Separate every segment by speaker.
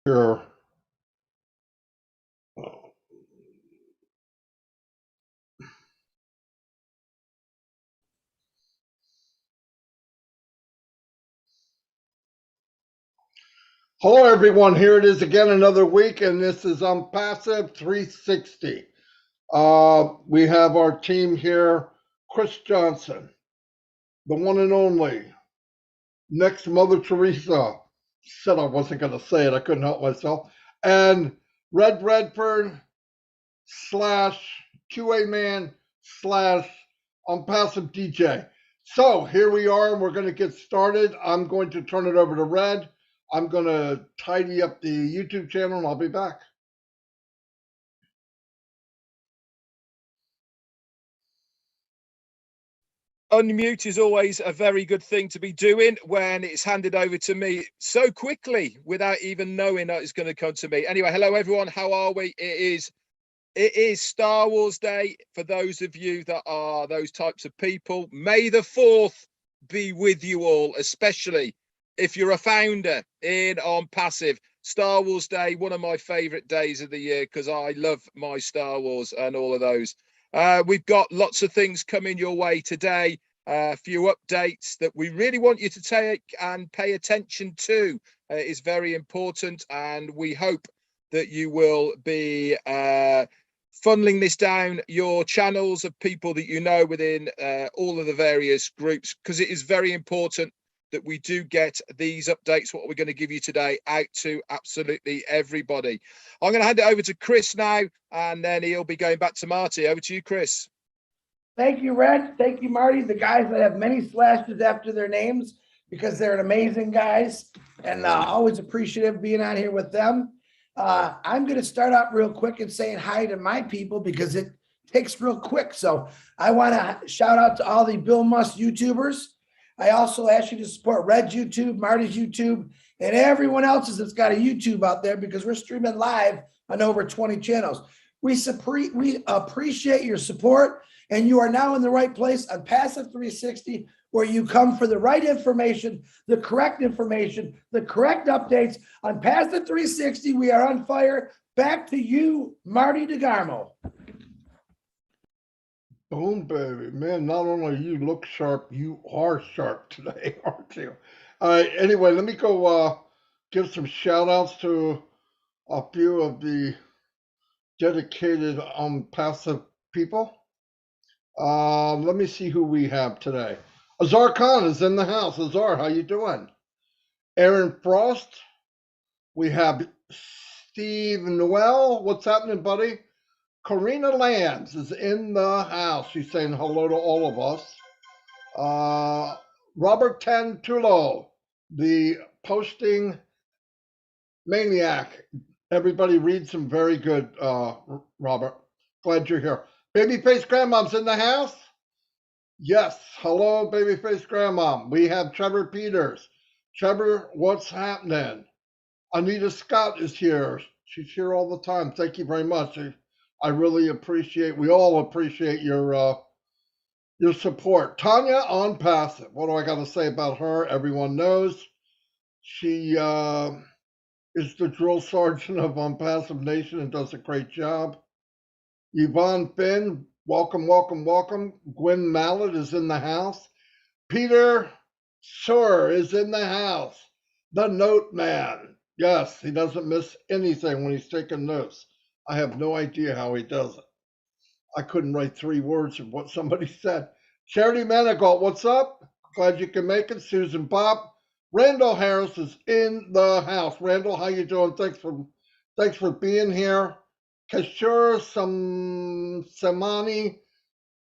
Speaker 1: Sure. Hello, everyone. Here it is again, another week, and this is Onpassive 360. We have our team here: Chris Johnson, the one and only, next Mother Teresa. Said I wasn't going to say it. I couldn't help myself. And Red Redford slash QA man slash Onpassive DJ. So here we are, and we're going to get started. I'm going to turn it over to Red. I'm going to tidy up the YouTube channel, and I'll be back.
Speaker 2: Unmute is always a very good thing to be doing when it's handed over to me so quickly without even knowing that it's going to come to me. Anyway, hello everyone. How are we? It is Star Wars Day for those of you that are those types of people. May the 4th be with you all, especially if you're a founder in Onpassive. Star Wars Day, one of my favorite days of the year because I love my Star Wars and all of those. We've got lots of things coming your way today. A few updates that we really want you to take and pay attention to. Is very important, and we hope that you will be funneling this down your channels of people that you know within all of the various groups, because it is very important that we do get these updates, what we're going to give you today, out to absolutely everybody. I'm going to hand it over to Chris now, and then he'll be going back to Marty. Over to you, Chris.
Speaker 3: Thank you, Red. Thank you, Marty. The guys that have many slashes after their names, because they're an amazing guys, and always appreciative being on here with them. I'm going to start out real quick and saying hi to my people because it takes real quick. So I want to shout out to all the Bill Musk YouTubers. I also ask you to support Red's YouTube, Marty's YouTube, and everyone else's that's got a YouTube out there, because we're streaming live on over 20 channels. We appreciate your support, and you are now in the right place on Passive 360, where you come for the right information, the correct updates. On Passive 360, we are on fire. Back to you, Marty DeGarmo.
Speaker 1: Boom, baby. Man, not only you look sharp, you are sharp today, aren't you? All right, anyway, let me go give some shout outs to a few of the dedicated Onpassive people. Let me see who we have today. Azar Khan is in the house. Azar, how you doing? Aaron Frost. We have Steve Noel. What's happening, buddy? Karina Lands is in the house. She's saying hello to all of us. Robert Tantulo, the posting maniac. Everybody reads him very good, Robert. Glad you're here. Babyface Grandmom's in the house? Yes. Hello, Babyface Grandmom. We have Trevor Peters. Trevor, what's happening? Anita Scott is here. She's here all the time. Thank you very much. I really appreciate, we all appreciate your support. Tanya Onpassive. What do I got to say about her? Everyone knows. She is the drill sergeant of Onpassive Nation and does a great job. Yvonne Finn, welcome, welcome, welcome. Gwen Mallet is in the house. Peter Sur is in the house. The Note Man. Yes, he doesn't miss anything when he's taking notes. I have no idea how he does it. I couldn't write 3 words of what somebody said. Charity Manigault, what's up? Glad you can make it. Susan Bob. Randall Harris is in the house. Randall, how you doing? Thanks for being here. Kashur Samani,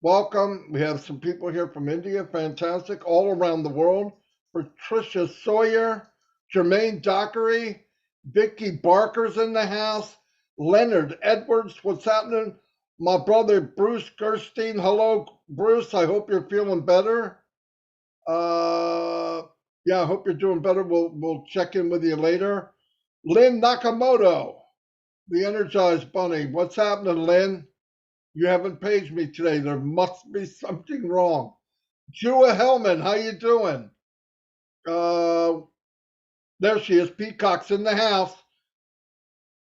Speaker 1: welcome. We have some people here from India. Fantastic. All around the world. Patricia Sawyer, Jermaine Dockery, Vicky Barker's in the house. Leonard Edwards, what's happening? My brother Bruce Gerstein. Hello, Bruce. I hope you're feeling better. Yeah, I hope you're doing better. We'll check in with you later. Lynn Nakamoto, the Energized Bunny. What's happening, Lynn? You haven't paged me today. There must be something wrong. Jua Hellman, how you doing? There she is. Peacock's in the house.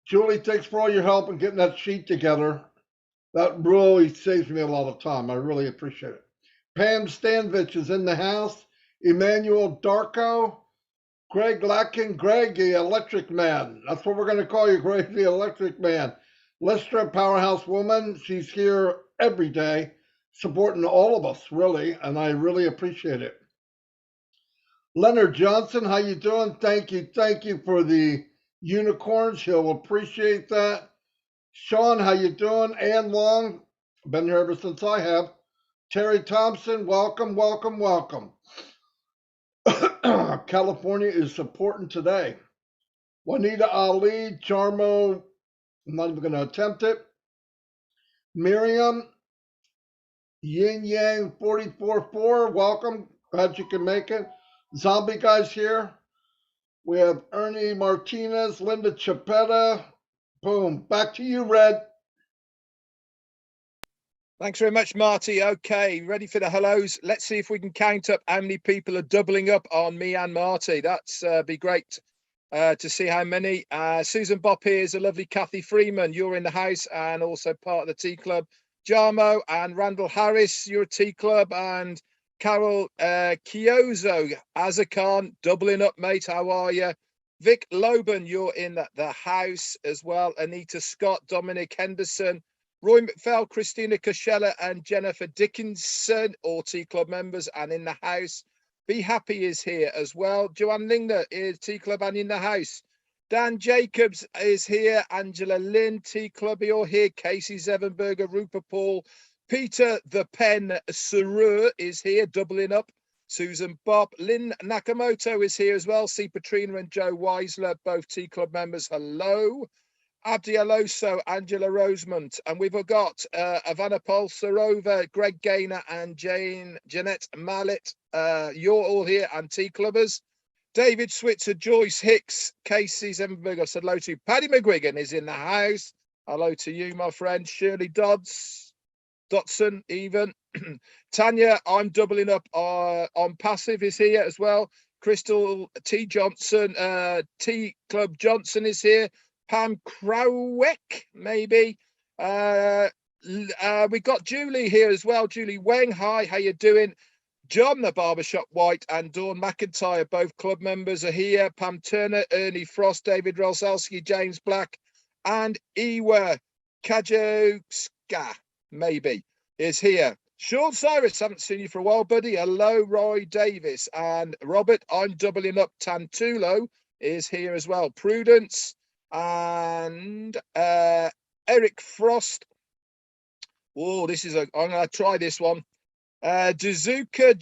Speaker 1: Julie, thanks for all your help in getting that sheet together. That really saves me a lot of time. I really appreciate it. Pam Stanvich is in the house. Emmanuel Darko. Greg Latkin, Greg, the Electric Man. That's what we're going to call you, Greg, the Electric Man. Lystra, Powerhouse Woman. She's here every day, supporting all of us, really, and I really appreciate it. Leonard Johnson, how you doing? Thank you for the unicorns. He'll appreciate that. Sean, how you doing? Ann Long, been here ever since I have. Terry Thompson, welcome, welcome, welcome. California is supporting today. Juanita Ali, Charmo, I'm not even going to attempt it. Miriam, Yin Yang 44-4, welcome. Glad you can make it. Zombie Guy's here. We have Ernie Martinez, Linda Chapetta. Boom. Back to you, Red.
Speaker 2: Thanks very much, Marty. Okay, ready for the hellos. Let's see if we can count up how many people are doubling up on me and Marty. That's be great to see how many. Susan Bopp here is a lovely Kathy Freeman. You're in the house and also part of the Tea Club. Jarmo and Randall Harris, you're a Tea Club. And Carol Kiozo, Azarkan, doubling up, mate. How are you? Vic Loban, you're in the house as well. Anita Scott, Dominic Henderson, Roy McFell, Christina Coachella, and Jennifer Dickinson, all Tea Club members and in the house. Be Happy is here as well. Joanne Lingner is Tea Club and in the house. Dan Jacobs is here. Angela Lynn, Tea Club, you're here. Casey Zevenberger, Rupert Paul. Peter the Pen Saru is here, doubling up. Susan Bopp. Lynn Nakamoto is here as well. See Patrina and Joe Weisler, both Tea Club members. Hello. Abdi Aloso, Angela Rosemont, and we've got Ivana Polsarova, Greg Gaynor, and Jeanette Mallet. You're all here, and Tea Clubbers. David Switzer, Joyce Hicks, Casey Zemberg, I said hello to. Paddy McGuigan is in the house. Hello to you, my friend. Shirley Dotson, even. Tanya, I'm doubling up Onpassive is here as well. Crystal T. Johnson, Tea Club Johnson is here. Pam Crowick, maybe. We got Julie here as well. Julie Weng, hi, how you doing? John the Barbershop White and Dawn McIntyre, both club members, are here. Pam Turner, Ernie Frost, David Rolsalski, James Black, and Iwa Kajowska, maybe, is here. Sean Cyrus, haven't seen you for a while, buddy. Hello, Roy Davis. And Robert, I'm doubling up. Tantulo is here as well. Prudence and Eric Frost. Oh, I'm going to try this one. Dazuka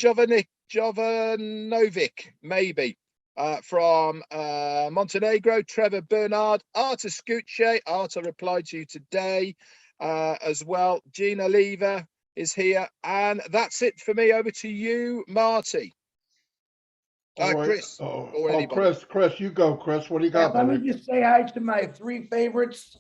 Speaker 2: Jovanovic, maybe, from Montenegro. Trevor Bernard. Arta Scucce. Arta replied to you today as well. Gina Lever is here. And that's it for me. Over to you, Marty. Chris.
Speaker 1: Chris, you go, Chris. What do you got?
Speaker 3: Let me just say hi to my three favorites.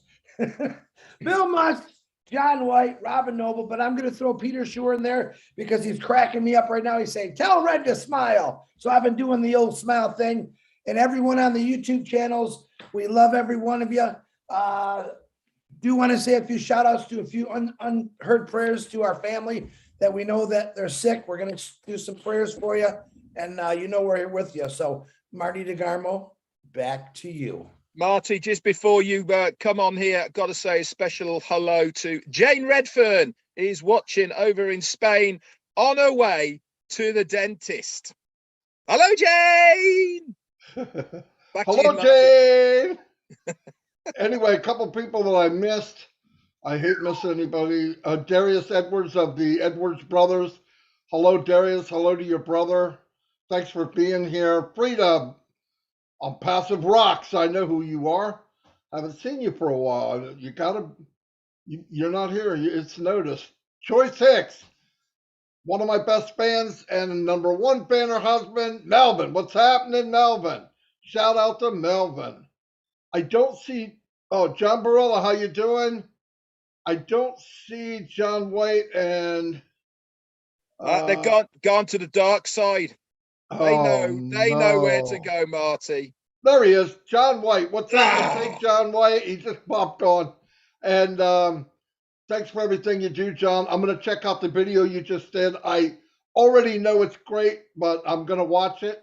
Speaker 3: Bill Musk, John White, Robin Noble, but I'm going to throw Peter Shore in there because he's cracking me up right now. He's saying, tell Red to smile. So I've been doing the old smile thing. And everyone on the YouTube channels, we love every one of you. Do want to say a few shout outs to a few unheard prayers to our family that we know that they're sick. We're going to do some prayers for you. And you know we're here with you. So Marty DeGarmo, back to you.
Speaker 2: Marty, just before you come on here, I've got to say a special hello to Jane Redfern, is watching over in Spain on her way to the dentist. Hello, Jane.
Speaker 1: Hello, Jane. Anyway, a couple people that I missed. I hate missing anybody. Darius Edwards of the Edwards Brothers. Hello, Darius. Hello to your brother. Thanks for being here. Frida, Onpassive Rocks. I know who you are. Haven't seen you for a while. You're not here. It's noticed. Joyce Hicks, one of my best fans and number one fan, her husband, Melvin. What's happening, Melvin? Shout out to Melvin. I don't see, John Barilla, how you doing? I don't see John White and...
Speaker 2: they've gone to the dark side. They know where to go, Marty.
Speaker 1: There he is, John White. What's happening? Hey, John White. He just popped on. And thanks for everything you do, John. I'm going to check out the video you just did. I already know it's great, but I'm going to watch it.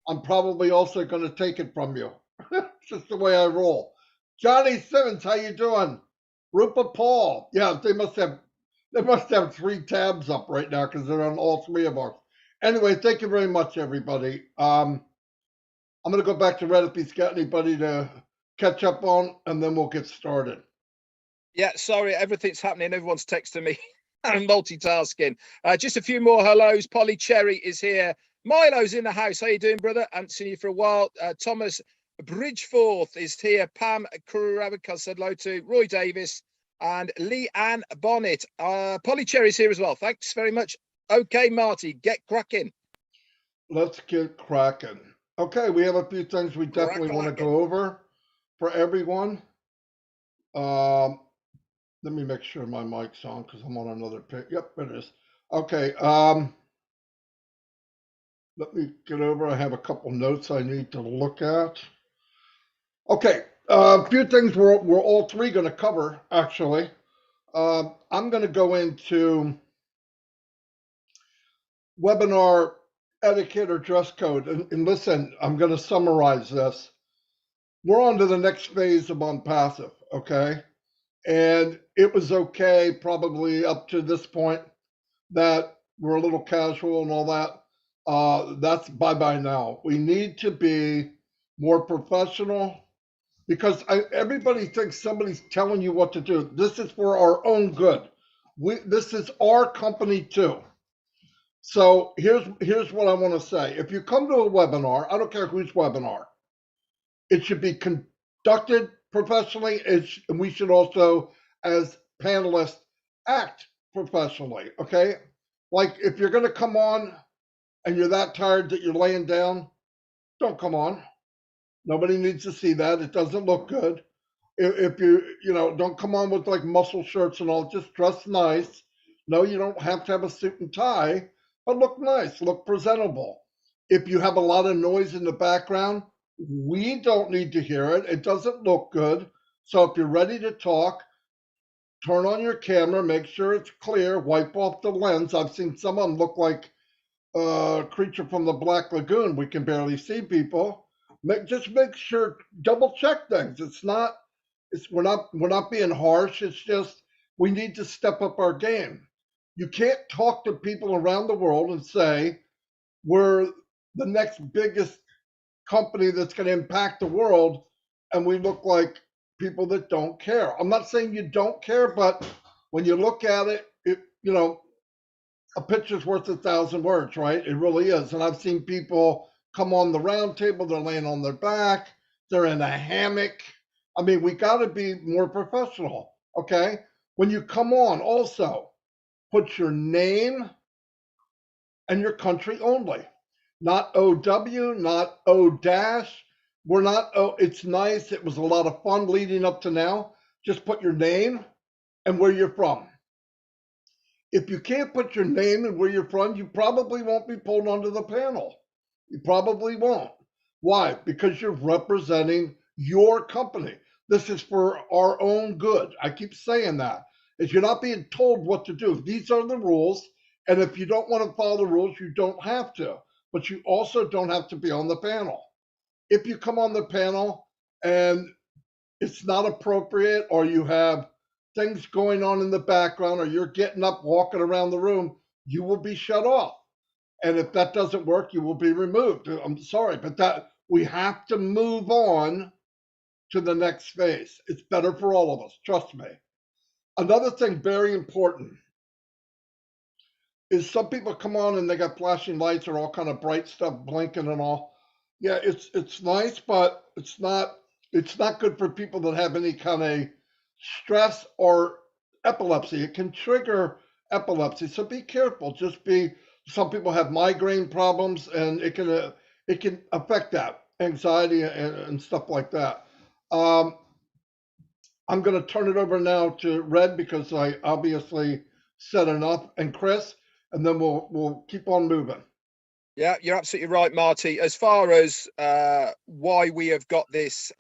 Speaker 1: I'm probably also going to take it from you. It's just the way I roll. Johnny Simmons, how you doing? Rupa Paul. Yeah, they must have 3 tabs up right now because they're on all 3 of ours. Anyway, thank you very much, everybody. I'm going to go back to Red if he's got anybody to catch up on, and then we'll get started.
Speaker 2: Yeah, sorry, everything's happening. Everyone's texting me. I'm multitasking. Just a few more hellos. Polly Cherry is here. Milo's in the house. How you doing, brother? I haven't seen you for a while. Thomas Bridgeforth is here. Pam Kravika said hello to Roy Davis and Lee Ann Bonnet. Polly Cherry's here as well. Thanks very much. Okay, Marty, get cracking.
Speaker 1: Let's get cracking. Okay, we have a few things we definitely want to go over for everyone. Let me make sure my mic's on because I'm on another page. Yep, it is. Okay. Let me get over. I have a couple notes I need to look at. Okay, a few things we're all 3 going to cover, actually. I'm going to go into webinar etiquette or dress code. And listen, I'm going to summarize this. We're on to the next phase of Onpassive, okay? And it was okay probably up to this point that we're a little casual and all that. That's bye-bye now. We need to be more professional because everybody thinks somebody's telling you what to do. This is for our own good. This is our company too. So here's what I want to say. If you come to a webinar, I don't care whose webinar, it should be conducted professionally. And we should also, as panelists, act professionally. Okay, like if you're going to come on and you're that tired that you're laying down, don't come on. Nobody needs to see that. It doesn't look good. If don't come on with like muscle shirts and all. Just dress nice. No, you don't have to have a suit and tie, but look nice, look presentable. If you have a lot of noise in the background, we don't need to hear it. It doesn't look good. So if you're ready to talk, turn on your camera, make sure it's clear, wipe off the lens. I've seen some of them look like a creature from the Black Lagoon. We can barely see people. Just make sure, double check things. We're not being harsh. It's just we need to step up our game. You can't talk to people around the world and say we're the next biggest company that's going to impact the world, and we look like people that don't care. I'm not saying you don't care, but when you look at it, a picture's worth 1,000 words, right? It really is. And I've seen people come on the round table, they're laying on their back, they're in a hammock. I mean, we got to be more professional, okay? When you come on, also put your name and your country only, not OW, not O dash. We're not, oh, it's nice. It was a lot of fun leading up to now. Just put your name and where you're from. If you can't put your name and where you're from, you probably won't be pulled onto the panel. You probably won't. Why? Because you're representing your company. This is for our own good. I keep saying that. Is you're not being told what to do. These are the rules. And if you don't want to follow the rules, you don't have to. But you also don't have to be on the panel. If you come on the panel and it's not appropriate, or you have things going on in the background, or you're getting up, walking around the room, you will be shut off. And if that doesn't work, you will be removed. I'm sorry, but that we have to move on to the next phase. It's better for all of us, trust me. Another thing very important is some people come on and they got flashing lights or all kind of bright stuff blinking and all. Yeah, it's nice, but it's not good for people that have any kind of stress or epilepsy. It can trigger epilepsy, so be careful. Some people have migraine problems, and it can affect that anxiety and stuff like that. I'm going to turn it over now to Red because I obviously said enough, and Chris, and then we'll keep on moving.
Speaker 2: Yeah, you're absolutely right, Marty. As far as why we have got this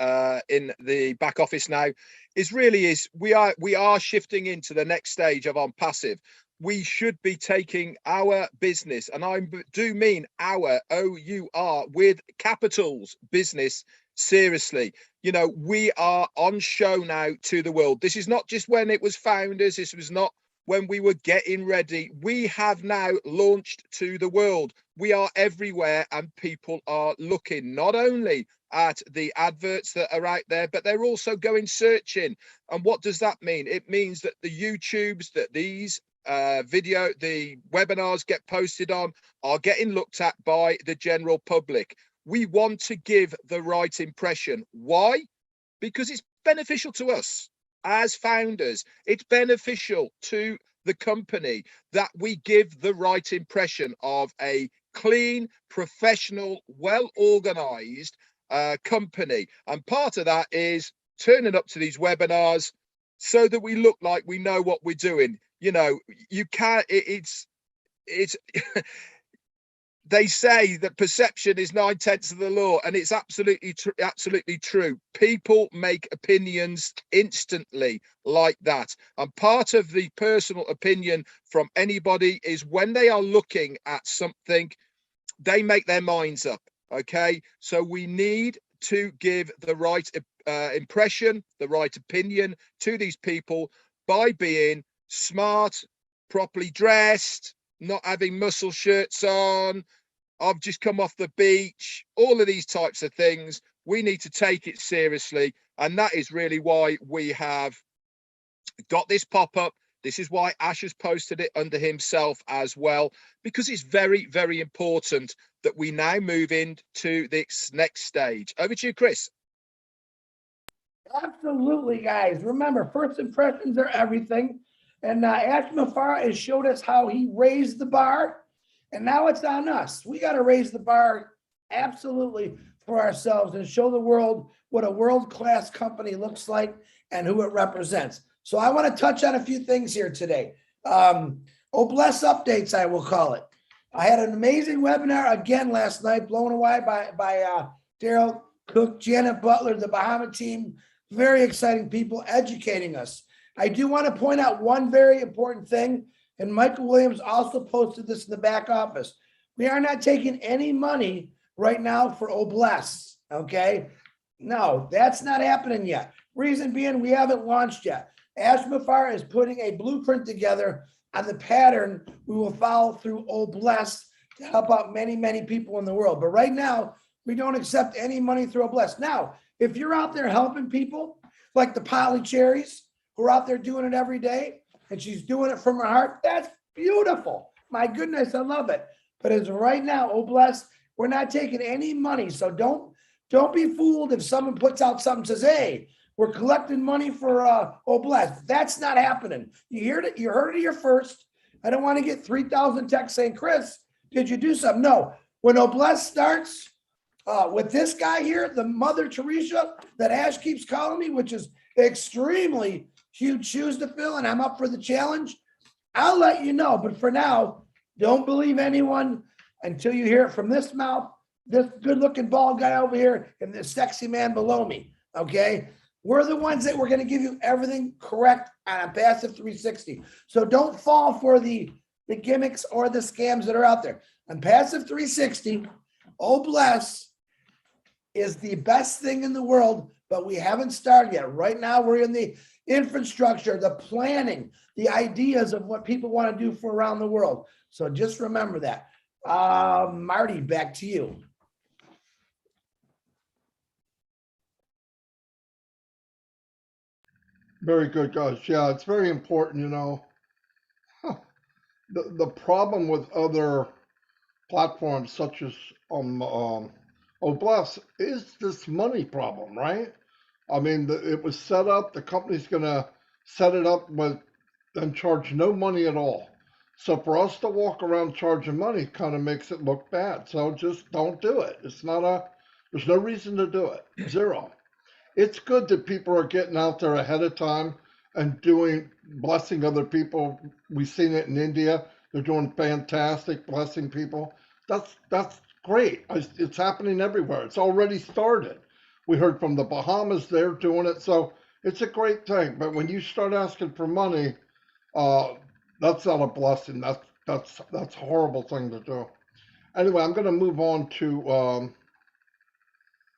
Speaker 2: in the back office now, is we are shifting into the next stage of Onpassive. We should be taking our business, and I do mean our OUR with capitals business seriously. You know, we are on show now to the world. This is not just when it was founders. This was not when we were getting ready. We have now launched to the world. We are everywhere, and people are looking not only at the adverts that are out there, but they're also going searching. And what does that mean? It means that the YouTubes that these the webinars get posted on are getting looked at by the general public. We want to give the right impression. Why? Because it's beneficial to us as founders. It's beneficial to the company that we give the right impression of a clean, professional, well organized company. And part of that is turning up to these webinars so that we look like we know what we're doing. You know, you can't, it's they say that perception is 9/10 of the law, and it's absolutely true. People make opinions instantly like that, and part of the personal opinion from anybody is when they are looking at something, they make their minds up. Okay, so we need to give the right impression, the right opinion to these people by being smart, properly dressed, not having muscle shirts on. I've just come off the beach, all of these types of things. We need to take it seriously. And that is really why we have got this pop-up. This is why Ash has posted it under himself as well, because it's very, very important that we now move into this next stage. Over to you, Chris.
Speaker 3: Absolutely, guys. Remember, first impressions are everything. And Ash Mafara has showed us how he raised the bar. And now it's on us. We got to raise the bar absolutely for ourselves and show the world what a world-class company looks like and who it represents. So I want to touch on a few things here today. Bless updates, I will call it. I had an amazing webinar again last night, blown away by Daryl Cook, Janet Butler, the Bahama team. Very exciting people educating us. I do want to point out one very important thing, and Michael Williams also posted this in the back office. We are not taking any money right now for Bless, okay? No, that's not happening yet. Reason being, we haven't launched yet. Ash Mafar is putting a blueprint together on the pattern we will follow through Bless to help out many, many people in the world. But right now, we don't accept any money through Bless. Now, if you're out there helping people, like the Polly Cherries, who are out there doing it every day, and she's doing it from her heart, that's beautiful. My goodness, I love it. But as of right now, Bless, we're not taking any money. So don't be fooled if someone puts out something and says, hey, we're collecting money for Bless. That's not happening. You heard it here first. I don't want to get 3,000 texts saying, Chris, did you do something? No. When Bless starts with this guy here, the Mother Teresa that Ash keeps calling me, which is extremely huge shoes to fill, and I'm up for the challenge, I'll let you know. But for now, don't believe anyone until you hear it from this mouth, this good-looking bald guy over here, and this sexy man below me, okay? We're the ones that we're going to give you everything correct on Onpassive 360. So don't fall for the gimmicks or the scams that are out there. Onpassive 360, Bless, is the best thing in the world, but we haven't started yet. Right now, we're in the infrastructure, the planning, the ideas of what people want to do for around the world. So just remember that. Marty, back to you.
Speaker 1: Very good, guys. Yeah, it's very important, you know. The problem with other platforms such as Bless is this money problem, right? I mean, it was set up, the company's going to set it up with and charge no money at all. So for us to walk around charging money kind of makes it look bad. So just don't do it. There's no reason to do it. Zero. It's good that people are getting out there ahead of time and blessing other people. We've seen it in India. They're doing fantastic, blessing people. That's great. It's happening everywhere. It's already started. We heard from the Bahamas; they're doing it, so it's a great thing. But when you start asking for money, uh, that's not a blessing. That's a horrible thing to do. Anyway, I'm going to move on to.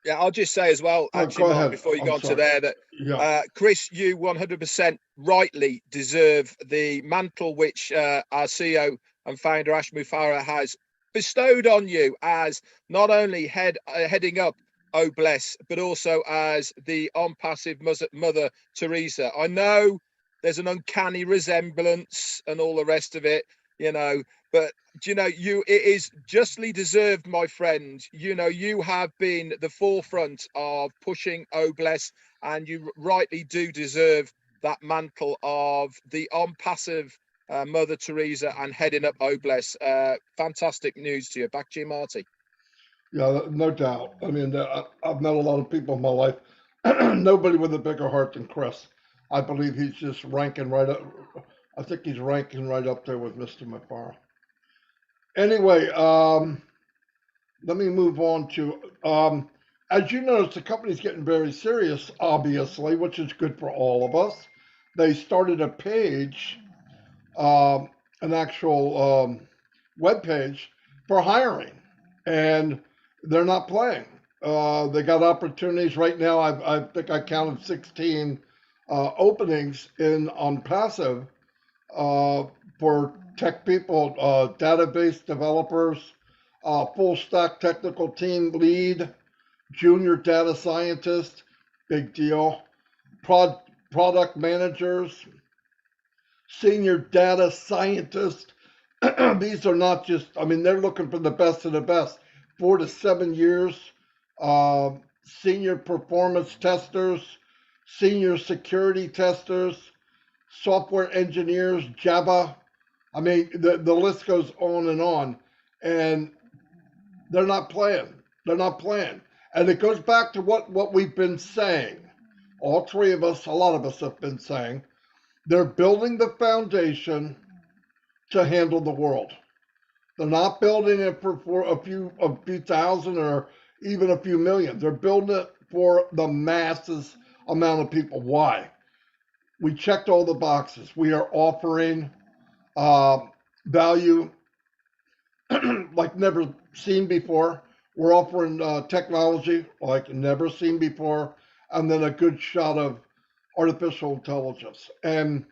Speaker 2: Yeah, I'll just say as well,
Speaker 1: Oh,
Speaker 2: actually,
Speaker 1: go
Speaker 2: Mark,
Speaker 1: ahead.
Speaker 2: before you
Speaker 1: I'm
Speaker 2: go on to
Speaker 1: sorry.
Speaker 2: there, that
Speaker 1: Yeah.
Speaker 2: Chris, you 100% rightly deserve the mantle which our CEO and founder Ash Mufareh has bestowed on you as not only heading up Oh Bless, but also as the Onpassive Mother Teresa. I know there's an uncanny resemblance and all the rest of it, you know, but it is justly deserved, my friend. You have been the forefront of pushing Oh Bless, and you rightly do deserve that mantle of the Onpassive Mother Teresa and heading up Oh Bless. Fantastic news to you. Back to you, Marty.
Speaker 1: Yeah, no doubt. I mean, I've met a lot of people in my life. Nobody with a bigger heart than Chris. I believe he's just ranking right up. I think he's ranking right up there with Mr. McFarland. Anyway, let me move on to. As you notice, the company's getting very serious, obviously, which is good for all of us. They started a page, an actual web page for hiring, and they're not playing. They got opportunities right now. I think I counted 16 openings in on passive uh, for tech people, database developers, full stack technical team lead, junior data scientist, big deal, prod, product managers, senior data scientist. These are not just, I mean, they're looking for the best of the best. 4 to 7 years, senior performance testers, senior security testers, software engineers, Java. I mean, the list goes on and on. And they're not playing. They're not playing. And it goes back to what we've been saying. All three of us, a lot of us have been saying, they're building the foundation to handle the world. They're not building it for a few thousand or even a few million. They're building it for the masses amount of people. Why? We checked all the boxes. We are offering uh, value like never seen before. We're offering technology like never seen before, and then a good shot of artificial intelligence. And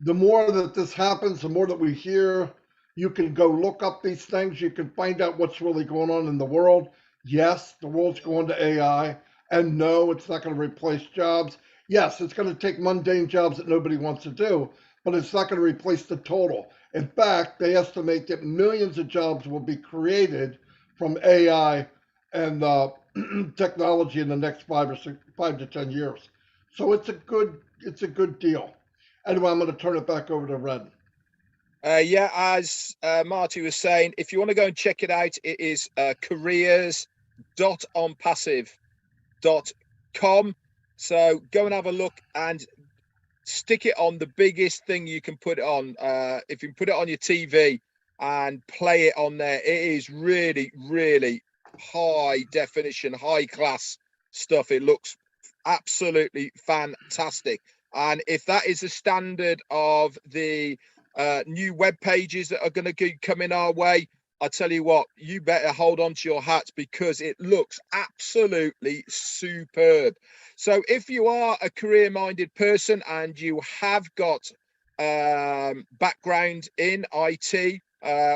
Speaker 1: the more that this happens, the more that we hear, you can go look up these things. You can find out what's really going on in the world. Yes, the world's going to AI, and no, it's not going to replace jobs. Yes, it's going to take mundane jobs that nobody wants to do, but it's not going to replace the total. In fact, they estimate that millions of jobs will be created from AI and technology in the next 5 to 10 years. So it's a good deal. Anyway, I'm going to turn it back over to Red.
Speaker 2: Yeah, as Marty was saying, if you want to go and check it out, it is careers.onpassive.com. So go and have a look and stick it on the biggest thing you can put it on. If you put it on your TV and play it on there, it is really, really high definition, high class stuff. It looks absolutely fantastic. And if that is the standard of the new web pages that are going to be coming our way, I tell you what, you better hold on to your hats because it looks absolutely superb. So if you are a career-minded person and you have got background in IT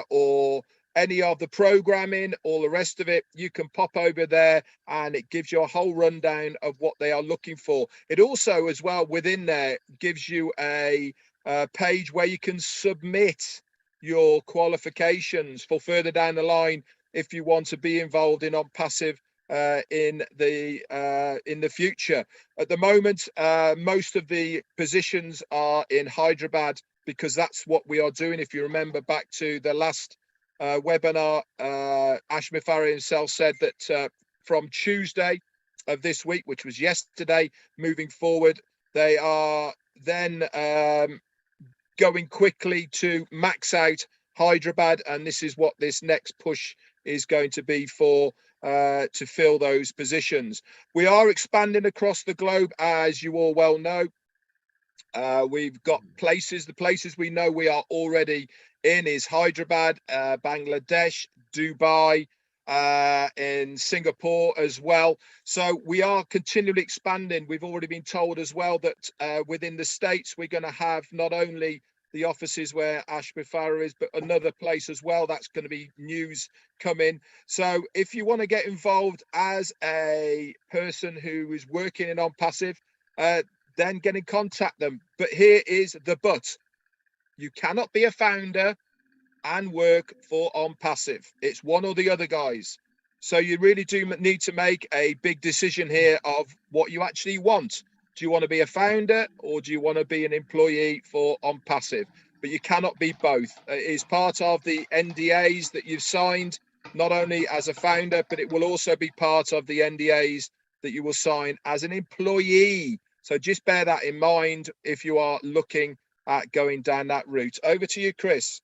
Speaker 2: or any of the programming, all the rest of it, you can pop over there and it gives you a whole rundown of what they are looking for. It also, as well, within there, gives you a page where you can submit your qualifications for further down the line if you want to be involved in Onpassive in the future. At the moment, most of the positions are in Hyderabad because that's what we are doing. If you remember back to the last webinar, Ash Mufareh himself said that from Tuesday of this week, which was yesterday, moving forward, they are then going quickly to max out Hyderabad, and this is what this next push is going to be for, to fill those positions. We are expanding across the globe, as you all well know. We've got places, the places we know we are already in is Hyderabad, Bangladesh, Dubai, in Singapore as well. So we are continually expanding. We've already been told as well that within the States, we're going to have not only the offices where Ashby Farah is, but another place as well. That's going to be news coming. So if you want to get involved as a person who is working in Onpassive, then get in contact them. But here is the but. You cannot be a founder and work for Onpassive. It's one or the other, guys. So you really do need to make a big decision here of what you actually want. Do you want to be a founder or do you want to be an employee for Onpassive? But you cannot be both. It is part of the NDAs that you've signed, not only as a founder, but it will also be part of the NDAs that you will sign as an employee. So just bear that in mind if you are looking at going down that route. Over to you, Chris.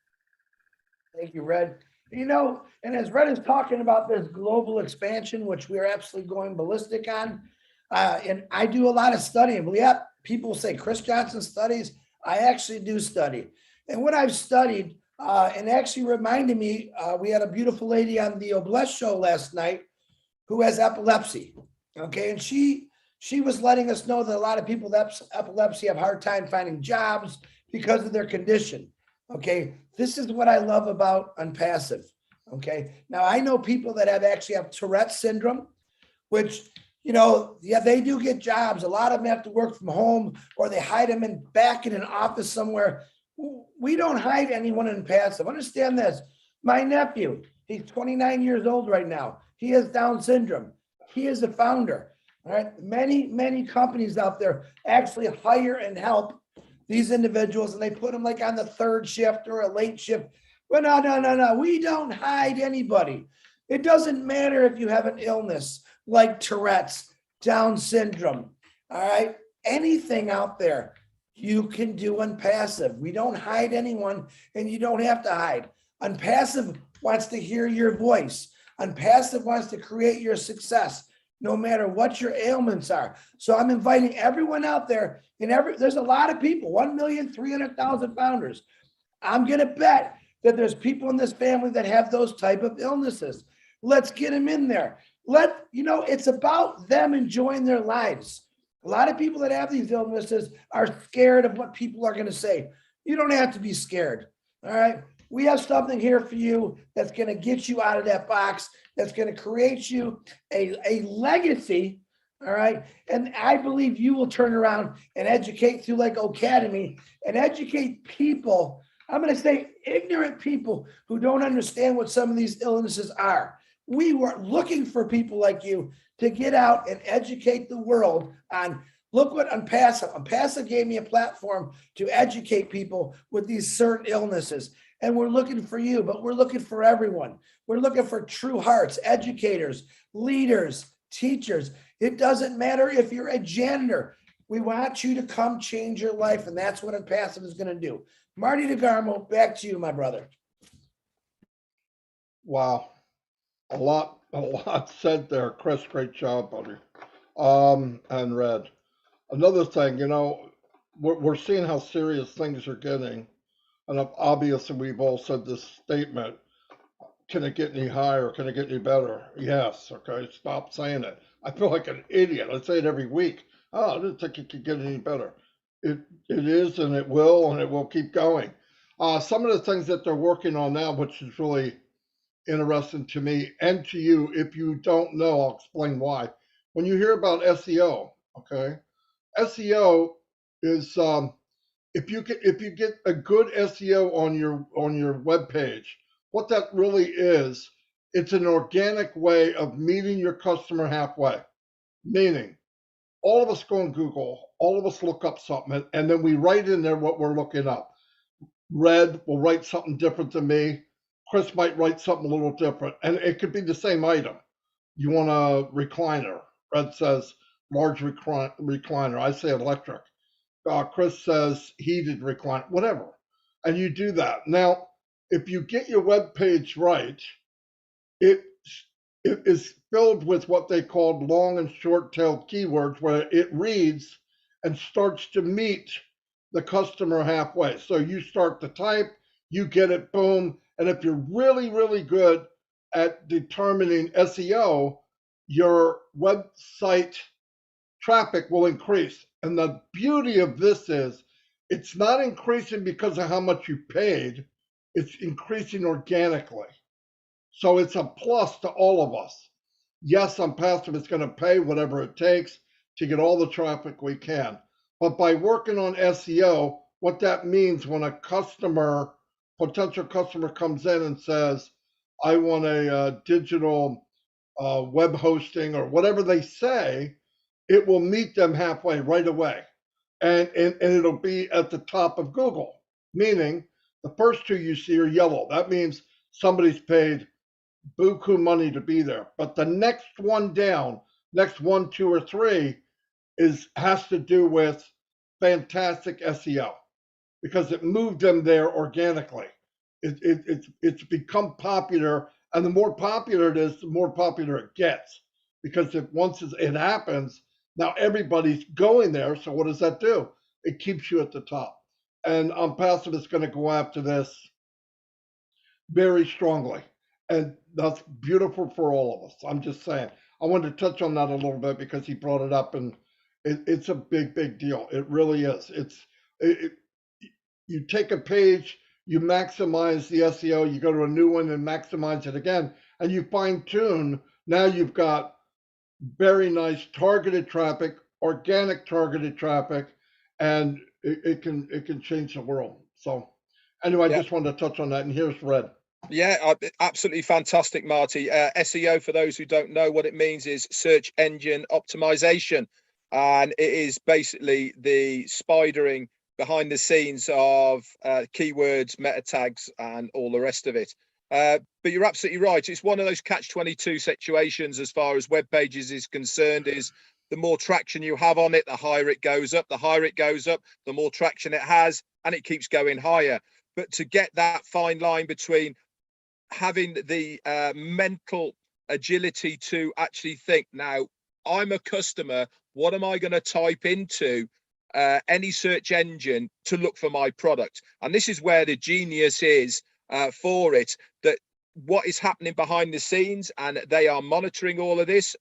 Speaker 3: Thank you, Red. You know, and as Red is talking about this global expansion, which we're absolutely going ballistic on, and I do a lot of studying. Yeah, people say Chris Johnson studies. I actually do study. And what I've studied, and actually reminded me, we had a beautiful lady on the Obless show last night who has epilepsy. Okay, and she was letting us know that a lot of people with epilepsy have a hard time finding jobs because of their condition. Okay, this is what I love about Onpassive. Okay, now I know people that actually have Tourette's syndrome, which, you know, yeah, they do get jobs. A lot of them have to work from home or they hide them back in an office somewhere. We don't hide anyone in Onpassive. Understand this. My nephew, he's 29 years old right now. He has Down syndrome. He is the founder. All right. Many companies out there actually hire and help these individuals, and they put them like on the third shift or a late shift. But no. We don't hide anybody. It doesn't matter if you have an illness like Tourette's, Down syndrome. All right. Anything out there, you can do Onpassive. We don't hide anyone, and you don't have to hide. Onpassive wants to hear your voice. Onpassive wants to create your success, no matter what your ailments are. So I'm inviting everyone out there, and there's a lot of people, 1,300,000 founders. I'm going to bet that there's people in this family that have those type of illnesses. Let's get them in there. It's about them enjoying their lives. A lot of people that have these illnesses are scared of what people are going to say. You don't have to be scared. All right. We have something here for you that's going to get you out of that box, that's going to create you a legacy. All right. And I believe you will turn around and educate through like Academy and educate people. I'm going to say ignorant people who don't understand what some of these illnesses are. We were looking for people like you to get out and educate the world on, look what Onpassive gave me a platform to educate people with these certain illnesses. And we're looking for you, but we're looking for everyone. We're looking for true hearts, educators, leaders, teachers. It doesn't matter if you're a janitor. We want you to come change your life, and that's what Onpassive is going to do. Marty DeGarmo, back to you, my brother.
Speaker 1: Wow. A lot said there, Chris. Great job, buddy. And Red. Another thing, we're seeing how serious things are getting. And obviously, we've all said this statement. Can it get any higher? Can it get any better? Yes. Okay. Stop saying it. I feel like an idiot. I say it every week. Oh, I didn't think it could get any better. It is, and it will keep going. Some of the things that they're working on now, which is really interesting to me and to you. If you don't know, I'll explain why. When you hear about SEO, okay, SEO is if you get a good SEO on your web page, what that really is, it's an organic way of meeting your customer halfway. Meaning, all of us go on Google, all of us look up something, and then we write in there what we're looking up. Red will write something different than me. Chris might write something a little different, and it could be the same item. You want a recliner. Red says large recliner. I say electric. Chris says heated recliner, whatever. And you do that. Now, if you get your web page right, it it is filled with what they called long and short tailed keywords, where it reads and starts to meet the customer halfway. So you start to type, you get it, boom. And if you're really, really good at determining SEO, your website traffic will increase. And the beauty of this is it's not increasing because of how much you paid, it's increasing organically. So it's a plus to all of us. Yes, Onpassive is going to pay whatever it takes to get all the traffic we can. But by working on SEO, what that means when a potential customer comes in and says, I want a digital web hosting or whatever they say, it will meet them halfway right away. And it'll be at the top of Google, meaning the first two you see are yellow. That means somebody's paid buku money to be there. But the next one down, next one, two, or three, has to do with fantastic SEO because it moved them there organically. It's become popular, and the more popular it is, the more popular it gets. Because if once it happens, now everybody's going there. So what does that do? It keeps you at the top. And Onpassive is going to go after this very strongly. And that's beautiful for all of us. I'm just saying. I wanted to touch on that a little bit because he brought it up, and it's a big, big deal. It really is. It, you take a page, you maximize the SEO, you go to a new one and maximize it again, and you fine tune. Now you've got very nice targeted traffic, organic targeted traffic, and it can change the world. So anyway, I
Speaker 2: Yeah.
Speaker 1: just wanted to touch on that. And here's Red.
Speaker 2: Yeah, absolutely fantastic, Marty. SEO, for those who don't know what it means, is search engine optimization. And it is basically the spidering behind the scenes of keywords, meta tags, and all the rest of it. But you're absolutely right. It's one of those catch-22 situations as far as web pages is concerned, is the more traction you have on it, the higher it goes up. The higher it goes up, the more traction it has, and it keeps going higher. But to get that fine line between having the mental agility to actually think, now I'm a customer, what am I going to type into any search engine to look for my product? And this is where the genius is for it, that what is happening behind the scenes, and they are monitoring all of this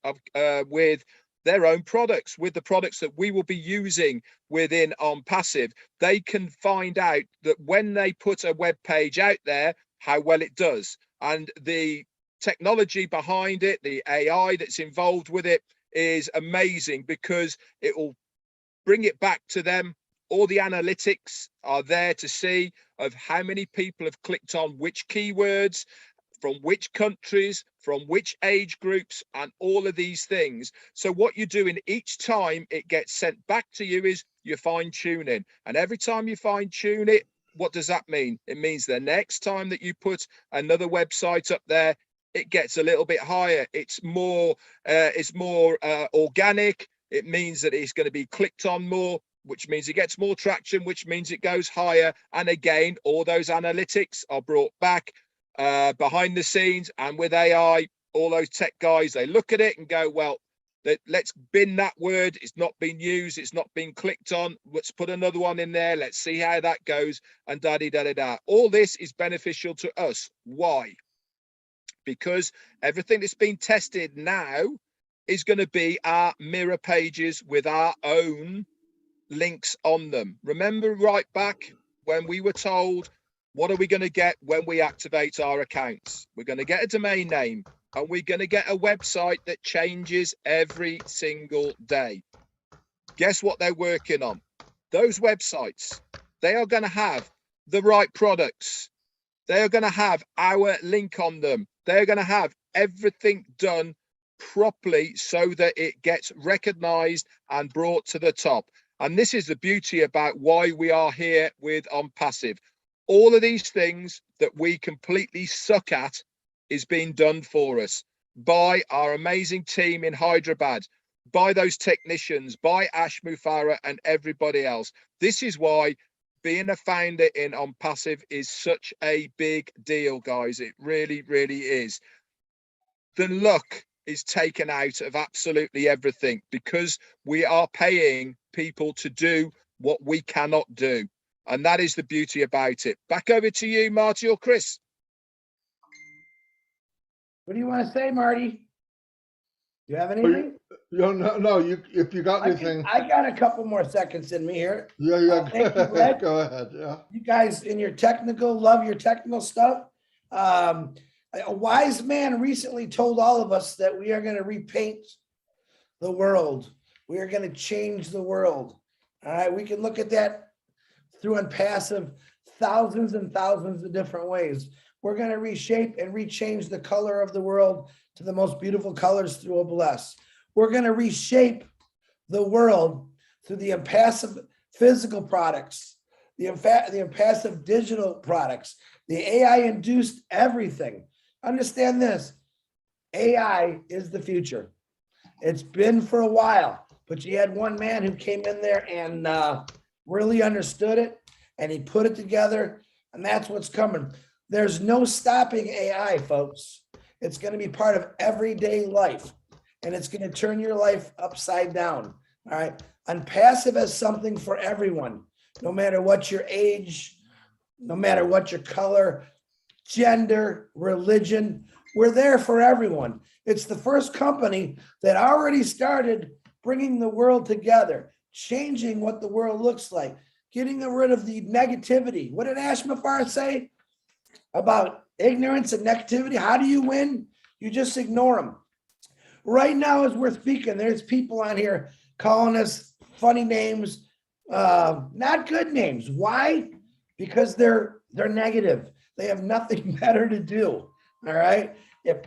Speaker 2: with their own products, with the products that we will be using within Onpassive. They can find out that when they put a web page out there, how well it does. And the technology behind it, the AI that's involved with it, is amazing because it will bring it back to them. All the analytics are there to see of how many people have clicked on which keywords, from which countries, from which age groups, and all of these things. So what you're doing each time it gets sent back to you is you're fine tuning. And every time you fine tune it, what does that mean? It means the next time that you put another website up there, it gets a little bit higher. It's more organic. It means that it's going to be clicked on more, which means it gets more traction, which means it goes higher. And again, all those analytics are brought back behind the scenes, and with AI, all those tech guys, they look at it and go, well, let's bin that word. It's not been used. It's not been clicked on. Let's put another one in there. Let's see how that goes. And da-di-da-da-da. All this is beneficial to us. Why? Because everything that's been tested now is going to be our mirror pages with our own links on them. Remember right back when we were told, what are we going to get when we activate our accounts? We're going to get a domain name, and we're going to get a website that changes every single day. Guess what they're working on? Those websites, they are going to have the right products. They are going to have our link on them. They're going to have everything done properly so that it gets recognized and brought to the top. And this is the beauty about why we are here with Onpassive. All of these things that we completely suck at is being done for us by our amazing team in Hyderabad, by those technicians, by Ash Mufara and everybody else. This is why being a founder in Onpassive is such a big deal, guys. It really, really is. The luck is taken out of absolutely everything because we are paying people to do what we cannot do. And that is the beauty about it. Back over to you, Marty or Chris.
Speaker 3: What do you want to say, Marty? You have anything?
Speaker 1: No, if you got anything.
Speaker 3: I got a couple more seconds in me here.
Speaker 1: Yeah.
Speaker 3: Thank you, Red.
Speaker 1: Go ahead. Yeah.
Speaker 3: You guys in your technical, love your technical stuff. A wise man recently told all of us that we are going to repaint the world. We are going to change the world. All right. We can look at that through Onpassive thousands and thousands of different ways. We're going to reshape and rechange the color of the world to the most beautiful colors through OBLS. We're going to reshape the world through the Onpassive physical products, the Onpassive digital products, the AI-induced everything. Understand this, AI is the future. It's been for a while, but you had one man who came in there and really understood it, and he put it together, and that's what's coming. There's no stopping AI, folks. It's going to be part of everyday life, and it's going to turn your life upside down. All right. Onpassive has something for everyone, no matter what your age, no matter what your color, gender, religion. We're there for everyone. It's the first company that already started bringing the world together, changing what the world looks like, getting rid of the negativity. What did Ashmafar say about ignorance and negativity? How do you win? You just ignore them. Right now, as we're speaking, there's people on here calling us funny names, not good names. Why? Because they're negative. They have nothing better to do. All right. If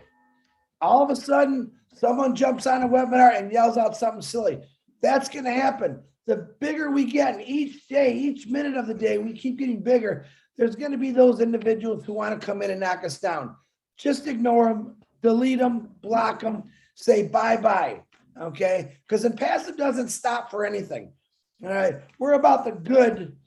Speaker 3: all of a sudden someone jumps on a webinar and yells out something silly, that's going to happen. The bigger we get, and each day, each minute of the day, we keep getting bigger. There's going to be those individuals who want to come in and knock us down. Just ignore them, delete them, block them, say bye-bye, okay? Because Onpassive doesn't stop for anything, all right? We're about the good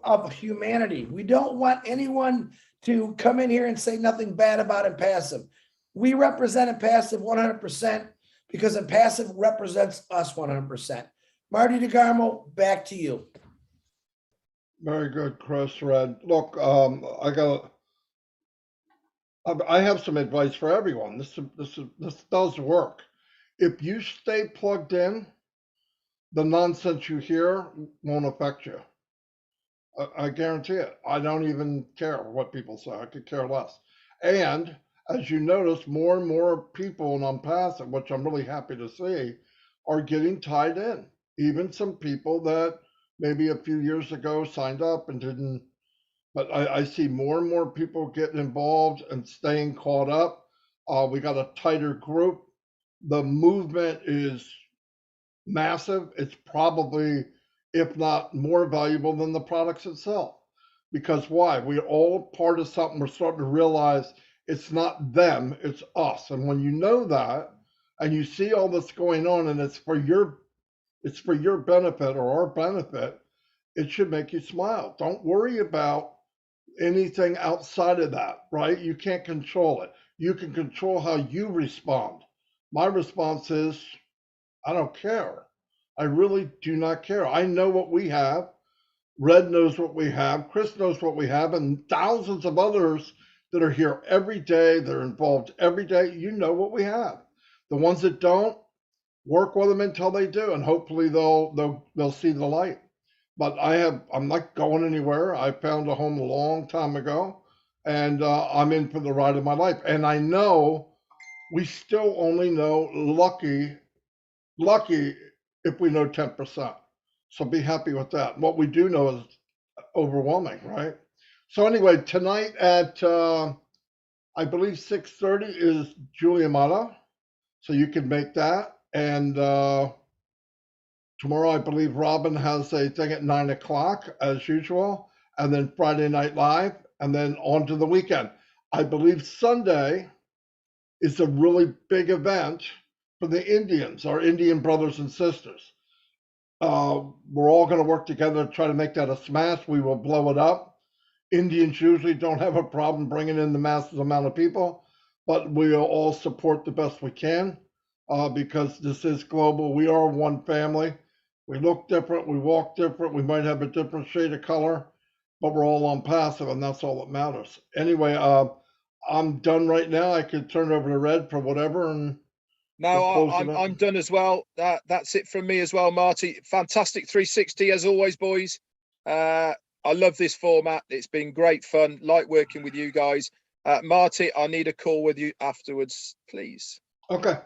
Speaker 3: of humanity. We don't want anyone to come in here and say nothing bad about Onpassive. We represent Onpassive 100% because Onpassive represents us 100%. Marty DeGarmo, back to you.
Speaker 1: Very good, Chris. Red. Look, I have some advice for everyone. This does work. If you stay plugged in, the nonsense you hear won't affect you. I guarantee it. I don't even care what people say. I could care less. And as you notice, more and more people in Onpassive, which I'm really happy to see, are getting tied in. Even some people that maybe a few years ago signed up and didn't, but I see more and more people getting involved and staying caught up. We got a tighter group. The movement is massive. It's probably, if not more valuable than the products itself. Because why? We're all part of something. We're starting to realize it's not them, it's us. And when you know that, and you see all this going on, and it's for your benefit or our benefit, it should make you smile. Don't worry about anything outside of that, right? You can't control it. You can control how you respond. My response is, I don't care. I really do not care. I know what we have. Red knows what we have. Chris knows what we have, and thousands of others that are here every day, that are involved every day. You know what we have. The ones that don't, work with them until they do, and hopefully they'll see the light. But I'm not going anywhere. I found a home a long time ago, and I'm in for the ride of my life. And I know we still only know lucky if we know 10%. So be happy with that. What we do know is overwhelming, right? So anyway, tonight at I believe 6:30 is Julia Mata, so you can make that. And tomorrow, I believe Robin has a thing at 9 o'clock as usual, and then Friday Night Live, and then on to the weekend. I believe Sunday is a really big event for the Indians, our Indian brothers and sisters. We're all going to work together to try to make that a smash. We will blow it up. Indians usually don't have a problem bringing in the massive amount of people, but we will all support the best we can because this is global. We are one family. We look different. We walk different. We might have a different shade of color, but we're all Onpassive, and that's all that matters. Anyway, I'm done right now. I could turn it over to Red for whatever, and we'll
Speaker 2: No,
Speaker 1: close it
Speaker 2: I'm
Speaker 1: up.
Speaker 2: I'm done as well. That's it from me as well, Marty. Fantastic 360 as always, boys. I love this format. It's been great fun. Like working with you guys. Marty, I need a call with you afterwards, please.
Speaker 1: Okay.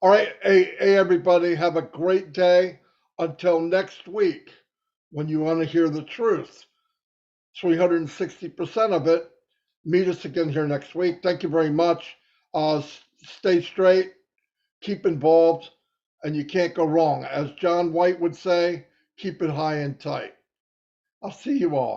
Speaker 1: All right. Hey, everybody. Have a great day. Until next week, when you want to hear the truth, 360% of it. Meet us again here next week. Thank you very much. Stay straight, keep involved, and you can't go wrong. As John White would say, keep it high and tight. I'll see you all.